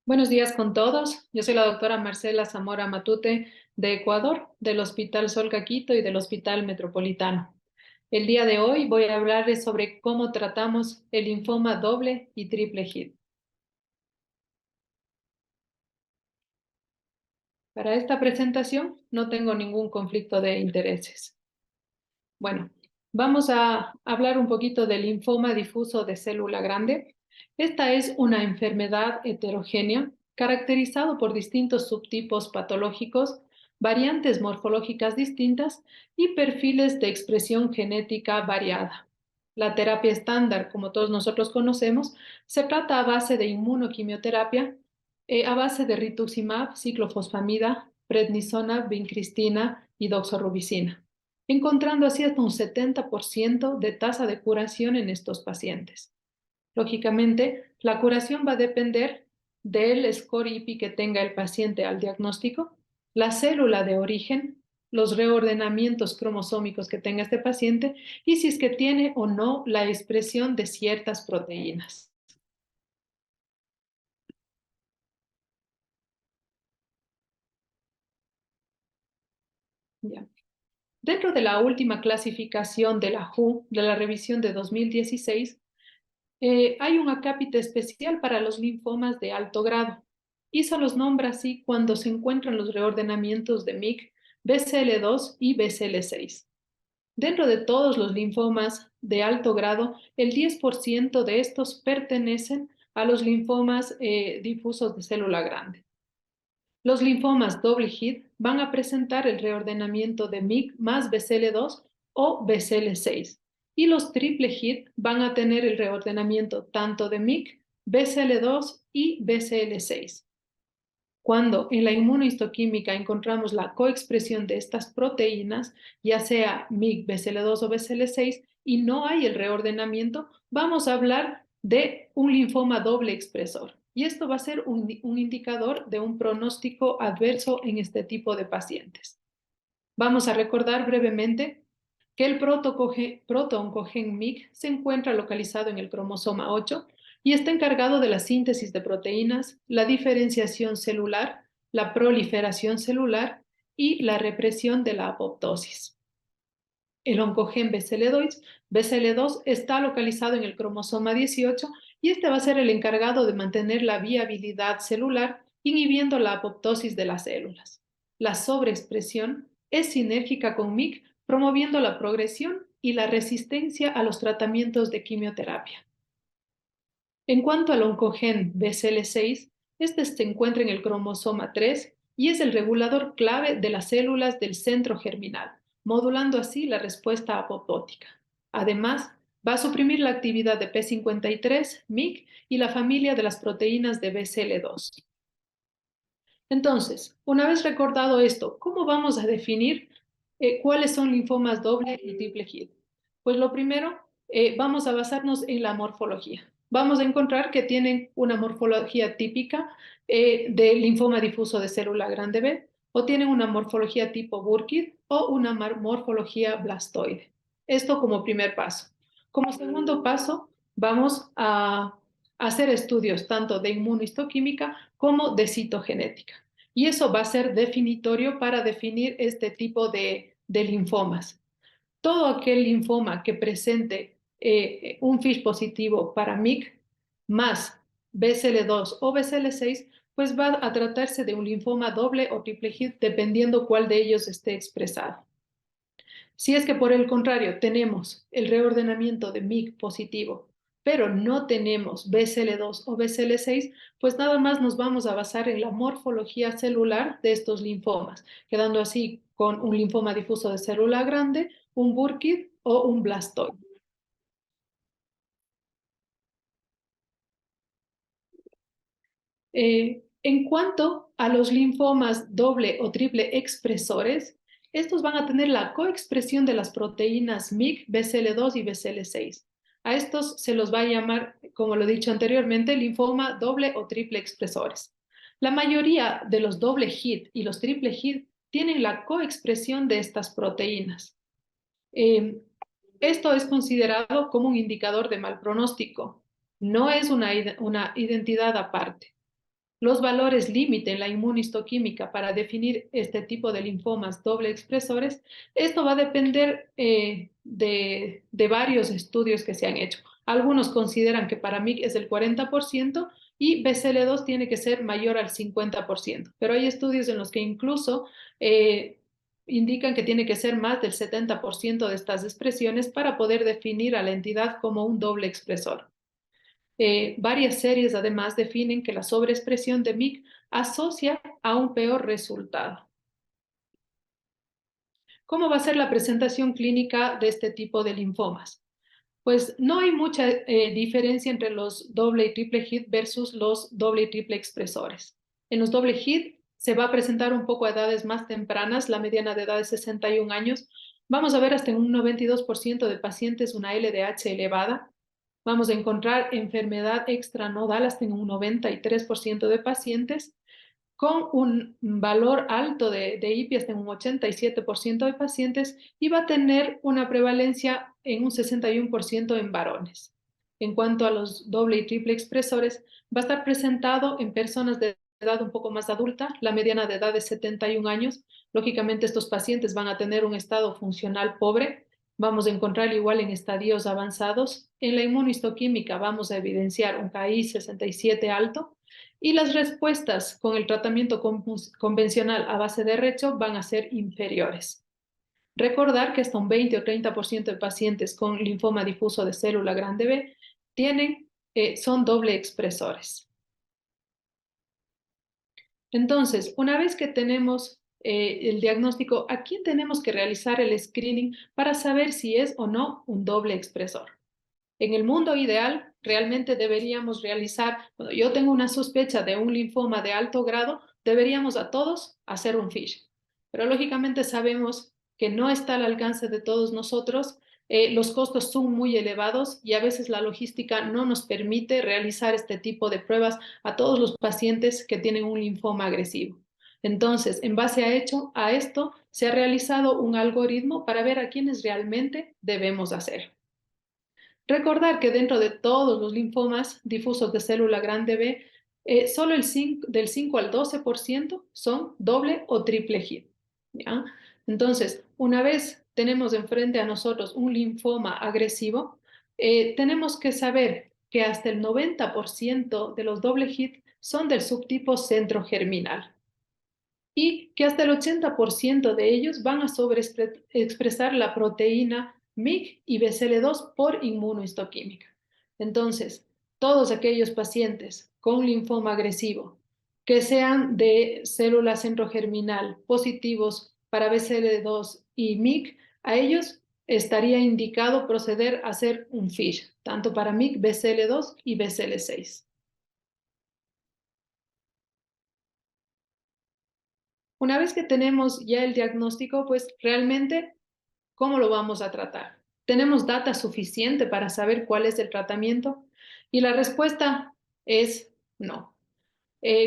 Buenos días con todos. Yo soy la doctora Marcela Zamora Matute de Ecuador, del Hospital Sol Caquito y del Hospital Metropolitano. El día de hoy voy a hablarles sobre cómo tratamos el linfoma doble y triple hit. Para esta presentación no tengo ningún conflicto de intereses. Bueno, vamos a hablar un poquito del linfoma difuso de célula grande. Esta es una enfermedad heterogénea caracterizado por distintos subtipos patológicos, variantes morfológicas distintas y perfiles de expresión genética variada. La terapia estándar, como todos nosotros conocemos, se trata a base de inmunoquimioterapia, a base de rituximab, ciclofosfamida, prednisona, vincristina y doxorubicina, encontrando así hasta un 70% de tasa de curación en estos pacientes. Lógicamente, la curación va a depender del score IPI que tenga el paciente al diagnóstico, la célula de origen, los reordenamientos cromosómicos que tenga este paciente y si es que tiene o no la expresión de ciertas proteínas. Ya. Dentro de la última clasificación de la WHO, de la revisión de 2016, hay un acápite especial para los linfomas de alto grado y se los nombra así cuando se encuentran los reordenamientos de MYC, BCL2 y BCL6. Dentro de todos los linfomas de alto grado, el 10% de estos pertenecen a los linfomas difusos de célula grande. Los linfomas doble hit van a presentar el reordenamiento de MYC más BCL2 o BCL6 y los triple hit van a tener el reordenamiento tanto de MYC, BCL2 y BCL6. Cuando en la inmunohistoquímica encontramos la coexpresión de estas proteínas, ya sea MYC, BCL2 o BCL6, y no hay el reordenamiento, vamos a hablar de un linfoma doble expresor. Y esto va a ser un indicador de un pronóstico adverso en este tipo de pacientes. Vamos a recordar brevemente que el protooncogen MYC se encuentra localizado en el cromosoma 8 y está encargado de la síntesis de proteínas, la diferenciación celular, la proliferación celular y la represión de la apoptosis. El oncogen BCL2 está localizado en el cromosoma 18 y este va a ser el encargado de mantener la viabilidad celular, inhibiendo la apoptosis de las células. La sobreexpresión es sinérgica con MYC, promoviendo la progresión y la resistencia a los tratamientos de quimioterapia. En cuanto al oncogen BCL6, este se encuentra en el cromosoma 3 y es el regulador clave de las células del centro germinal, modulando así la respuesta apoptótica. Además, va a suprimir la actividad de P53, MYC y la familia de las proteínas de BCL2. Entonces, una vez recordado esto, ¿cómo vamos a definir cuáles son linfomas doble y triple hit? Pues lo primero, vamos a basarnos en la morfología. Vamos a encontrar que tienen una morfología típica de linfoma difuso de célula grande B, o tienen una morfología tipo Burkitt o una morfología blastoide. Esto como primer paso. Como segundo paso, vamos a hacer estudios tanto de inmunohistoquímica como de citogenética. Y eso va a ser definitorio para definir este tipo de linfomas. Todo aquel linfoma que presente un FISH positivo para MYC más BCL2 o BCL6, pues va a tratarse de un linfoma doble o triple hit, dependiendo cuál de ellos esté expresado. Si es que por el contrario tenemos el reordenamiento de MYC positivo, pero no tenemos BCL2 o BCL6, pues nada más nos vamos a basar en la morfología celular de estos linfomas, quedando así con un linfoma difuso de célula grande, un Burkitt o un blastoide. En cuanto a los linfomas doble o triple expresores, estos van a tener la coexpresión de las proteínas MYC, BCL2 y BCL6. A estos se los va a llamar, como lo he dicho anteriormente, linfoma doble o triple expresores. La mayoría de los doble hit y los triple hit tienen la coexpresión de estas proteínas. Eh, Esto es considerado como un indicador de mal pronóstico. No es una identidad aparte. los valores límite en la inmunistoquímica para definir este tipo de linfomas doble expresores, esto va a depender de varios estudios que se han hecho. Algunos consideran que para MIC es el 40% y BCL2 tiene que ser mayor al 50%, pero hay estudios en los que incluso indican que tiene que ser más del 70% de estas expresiones para poder definir a la entidad como un doble expresor. Varias series además definen que la sobreexpresión de MIC asocia a un peor resultado. ¿Cómo va a ser la presentación clínica de este tipo de linfomas? Pues no hay mucha diferencia entre los doble y triple hit versus los doble y triple expresores. En los doble hit se va a presentar un poco a edades más tempranas, la mediana de edad es 61 años. Vamos a ver hasta en un 92% de pacientes una LDH elevada. Vamos a encontrar enfermedad extranodal hasta en un 93% de pacientes, con un valor alto de IPI hasta en un 87% de pacientes, y va a tener una prevalencia en un 61% en varones. En cuanto a los doble y triple expresores, va a estar presentado en personas de edad un poco más adulta, la mediana de edad es 71 años. Lógicamente estos pacientes van a tener un estado funcional pobre. Vamos a encontrar igual en estadios avanzados. En la inmunistoquímica vamos a evidenciar un KI 67 alto, y las respuestas con el tratamiento convencional a base de RCHOP van a ser inferiores. Recordar que hasta un 20 o 30% de pacientes con linfoma difuso de célula grande B son doble expresores. Entonces, una vez que tenemos el diagnóstico, ¿a quién tenemos que realizar el screening para saber si es o no un doble expresor? En el mundo ideal, realmente deberíamos realizar, cuando yo tengo una sospecha de un linfoma de alto grado, deberíamos a todos hacer un FISH. Pero lógicamente sabemos que no está al alcance de todos nosotros, los costos son muy elevados y a veces la logística no nos permite realizar este tipo de pruebas a todos los pacientes que tienen un linfoma agresivo. Entonces, en base a esto, se ha realizado un algoritmo para ver a quiénes realmente debemos hacer. Recordar que dentro de todos los linfomas difusos de célula grande B, solo del 5 al 12% son doble o triple hit, ¿ya? Entonces, una vez tenemos enfrente a nosotros un linfoma agresivo, tenemos que saber que hasta el 90% de los doble hit son del subtipo centrogerminal, y que hasta el 80% de ellos van a sobreexpresar la proteína MYC y BCL2 por inmunohistoquímica. Entonces, todos aquellos pacientes con linfoma agresivo que sean de célula centrogerminal positivos para BCL2 y MYC, a ellos estaría indicado proceder a hacer un FISH, tanto para MYC, BCL2 y BCL6. Una vez que tenemos ya el diagnóstico, pues realmente, ¿cómo lo vamos a tratar? ¿Tenemos data suficiente para saber cuál es el tratamiento? Y la respuesta es no.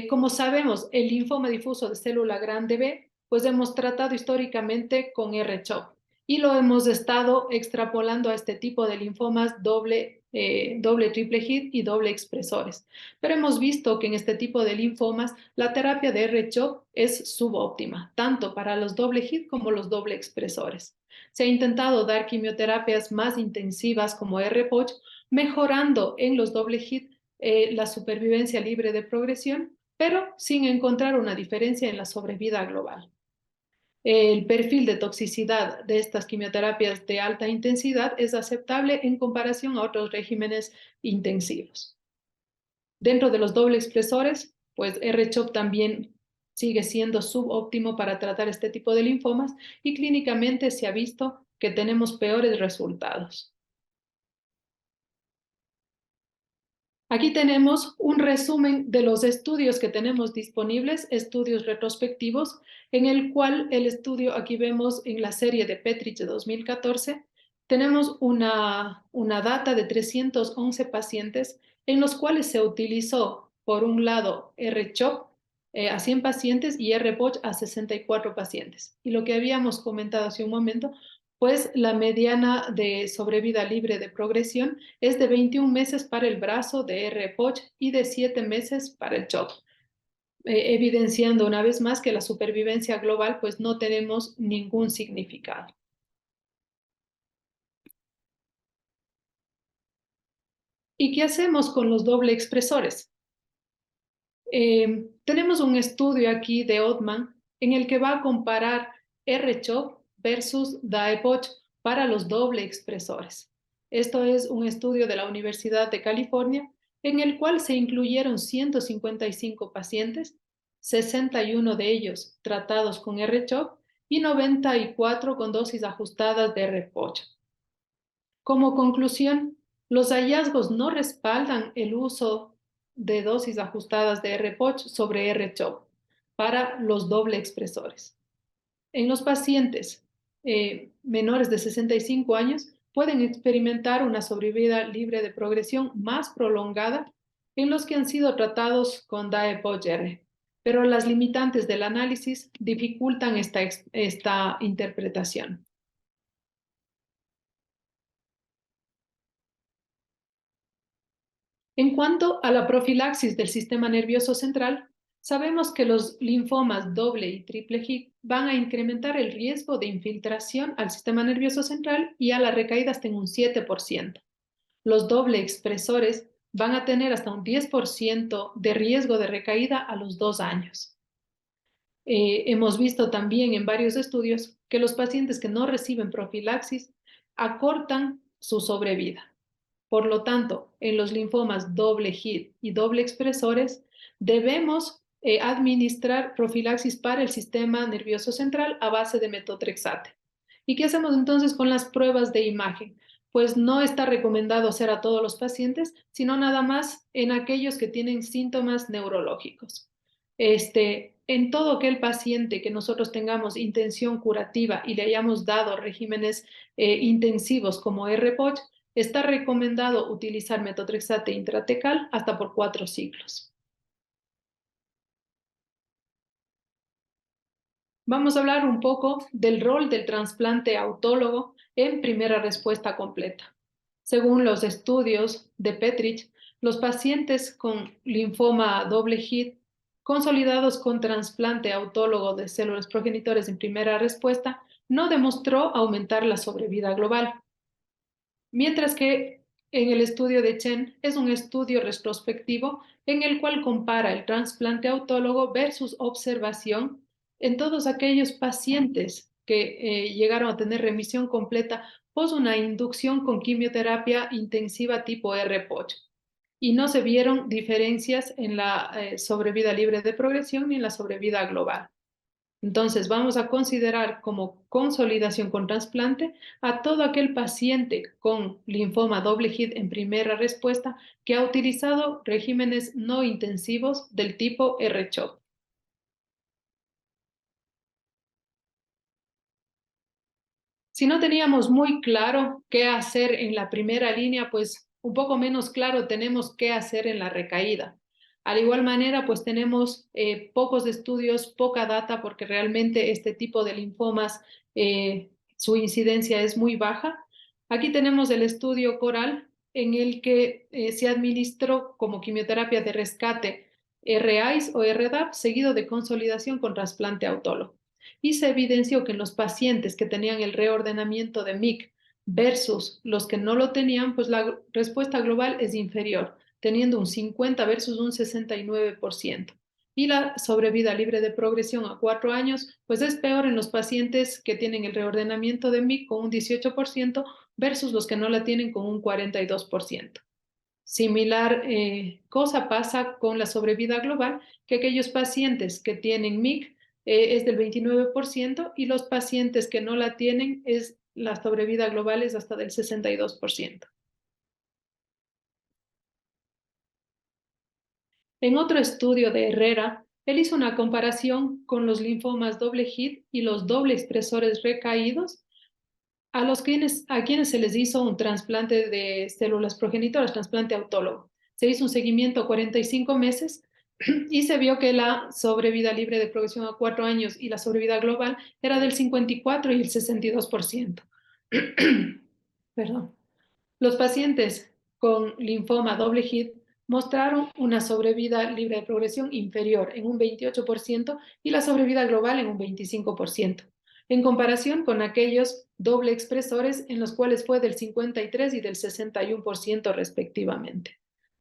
Como sabemos, el linfoma difuso de célula grande B, pues hemos tratado históricamente con R-CHOP y lo hemos estado extrapolando a este tipo de linfomas doble triple hit y doble expresores. Pero hemos visto que en este tipo de linfomas la terapia de R-CHOP es subóptima, tanto para los doble hit como los doble expresores. Se ha intentado dar quimioterapias más intensivas como R-POCH, mejorando en los doble hit la supervivencia libre de progresión, pero sin encontrar una diferencia en la sobrevida global. El perfil de toxicidad de estas quimioterapias de alta intensidad es aceptable en comparación a otros regímenes intensivos. Dentro de los doble expresores, pues R-CHOP también sigue siendo subóptimo para tratar este tipo de linfomas, y clínicamente se ha visto que tenemos peores resultados. Aquí tenemos un resumen de los estudios que tenemos disponibles, estudios retrospectivos, en el cual el estudio, aquí vemos en la serie de Petrich de 2014, tenemos una data de 311 pacientes en los cuales se utilizó, por un lado, R-CHOP a 100 pacientes y R-POCH a 64 pacientes. Y lo que habíamos comentado hace un momento, pues la mediana de sobrevida libre de progresión es de 21 meses para el brazo de R-POCH y de 7 meses para el CHOP. evidenciando una vez más que la supervivencia global pues no tenemos ningún significado. ¿Y qué hacemos con los doble expresores? Tenemos un estudio aquí de Ottman en el que va a comparar R-CHOP versus DAEPOCH para los doble expresores. Esto es un estudio de la Universidad de California en el cual se incluyeron 155 pacientes, 61 de ellos tratados con R-CHOP y 94 con dosis ajustadas de R-POCH. Como conclusión, los hallazgos no respaldan el uso de dosis ajustadas de R-POCH sobre R-CHOP para los doble expresores. En los pacientes menores de 65 años pueden experimentar una sobrevida libre de progresión más prolongada en los que han sido tratados con DAEPOCH-R, pero las limitantes del análisis dificultan esta interpretación. En cuanto a la profilaxis del sistema nervioso central, sabemos que los linfomas doble y triple hit van a incrementar el riesgo de infiltración al sistema nervioso central y a la recaída hasta en un 7%. Los doble expresores van a tener hasta un 10% de riesgo de recaída a los 2 años. Hemos visto también en varios estudios que los pacientes que no reciben profilaxis acortan su sobrevida. Por lo tanto, en los linfomas doble hit y doble expresores, debemos administrar profilaxis para el sistema nervioso central a base de metotrexate. ¿Y qué hacemos entonces con las pruebas de imagen? Pues no está recomendado hacer a todos los pacientes, sino nada más en aquellos que tienen síntomas neurológicos. En todo aquel paciente que nosotros tengamos intención curativa y le hayamos dado regímenes intensivos como R-POCH, está recomendado utilizar metotrexate intratecal hasta por 4 ciclos. Vamos a hablar un poco del rol del trasplante autólogo en primera respuesta completa. Según los estudios de Petrich, los pacientes con linfoma doble hit consolidados con trasplante autólogo de células progenitores en primera respuesta no demostró aumentar la sobrevida global. Mientras que en el estudio de Chen es un estudio retrospectivo en el cual compara el trasplante autólogo versus observación en todos aquellos pacientes que llegaron a tener remisión completa pos una inducción con quimioterapia intensiva tipo R-POCH. Y no se vieron diferencias en la sobrevida libre de progresión ni en la sobrevida global. Entonces, vamos a considerar como consolidación con trasplante a todo aquel paciente con linfoma doble hit en primera respuesta que ha utilizado regímenes no intensivos del tipo R-CHOP. Si no teníamos muy claro qué hacer en la primera línea, pues un poco menos claro tenemos qué hacer en la recaída. Al igual manera, pues tenemos pocos estudios, poca data, porque realmente este tipo de linfomas, su incidencia es muy baja. Aquí tenemos el estudio Coral, en el que se administró como quimioterapia de rescate RAIS o RDAP, seguido de consolidación con trasplante autólogo y se evidenció que en los pacientes que tenían el reordenamiento de MIC versus los que no lo tenían, pues la respuesta global es inferior, teniendo un 50 versus un 69%. Y la sobrevida libre de progresión a 4 años, pues es peor en los pacientes que tienen el reordenamiento de MIC con un 18% versus los que no la tienen con un 42%. Similar cosa pasa con la sobrevida global, que aquellos pacientes que tienen MIC es del 29% y los pacientes que no la tienen la sobrevida global es hasta del 62%. En otro estudio de Herrera, él hizo una comparación con los linfomas doble hit y los doble expresores recaídos a quienes se les hizo un trasplante de células progenitoras, trasplante autólogo. Se hizo un seguimiento a 45 meses y se vio que la sobrevida libre de progresión a 4 años y la sobrevida global era del 54 y el 62%. Perdón. Los pacientes con linfoma doble hit mostraron una sobrevida libre de progresión inferior en un 28% y la sobrevida global en un 25%, en comparación con aquellos doble expresores en los cuales fue del 53 y del 61% respectivamente.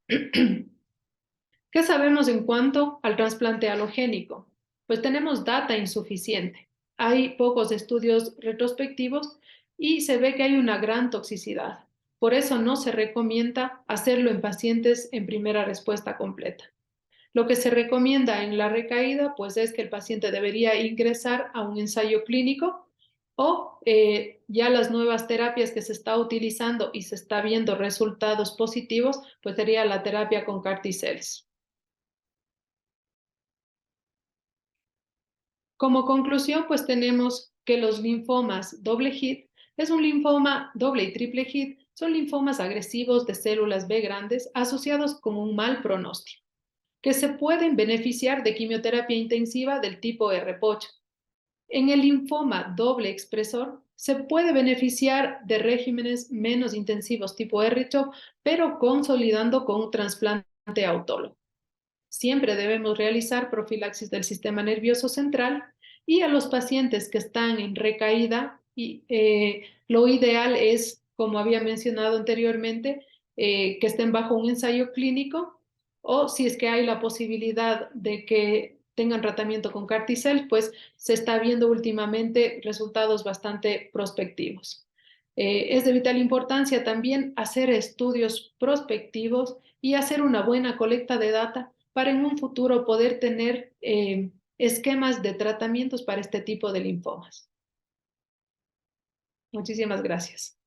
¿Qué sabemos en cuanto al trasplante halogénico? Pues tenemos data insuficiente. Hay pocos estudios retrospectivos y se ve que hay una gran toxicidad. Por eso no se recomienda hacerlo en pacientes en primera respuesta completa. Lo que se recomienda en la recaída, pues es que el paciente debería ingresar a un ensayo clínico o ya las nuevas terapias que se está utilizando y se está viendo resultados positivos, pues sería la terapia con CAR T-cells. Como conclusión, pues tenemos que los linfomas doble hit es un linfoma doble y triple hit, son linfomas agresivos de células B grandes asociados con un mal pronóstico, que se pueden beneficiar de quimioterapia intensiva del tipo R-Poch. En el linfoma doble expresor se puede beneficiar de regímenes menos intensivos tipo R-CHOP, pero consolidando con un trasplante autólogo. Siempre debemos realizar profilaxis del sistema nervioso central y a los pacientes que están en recaída, lo ideal es, como había mencionado anteriormente, que estén bajo un ensayo clínico o si es que hay la posibilidad de que tengan tratamiento con CAR-T-cell, pues se está viendo últimamente resultados bastante prospectivos. Es de vital importancia también hacer estudios prospectivos y hacer una buena colecta de data para en un futuro poder tener esquemas de tratamientos para este tipo de linfomas. Muchísimas gracias.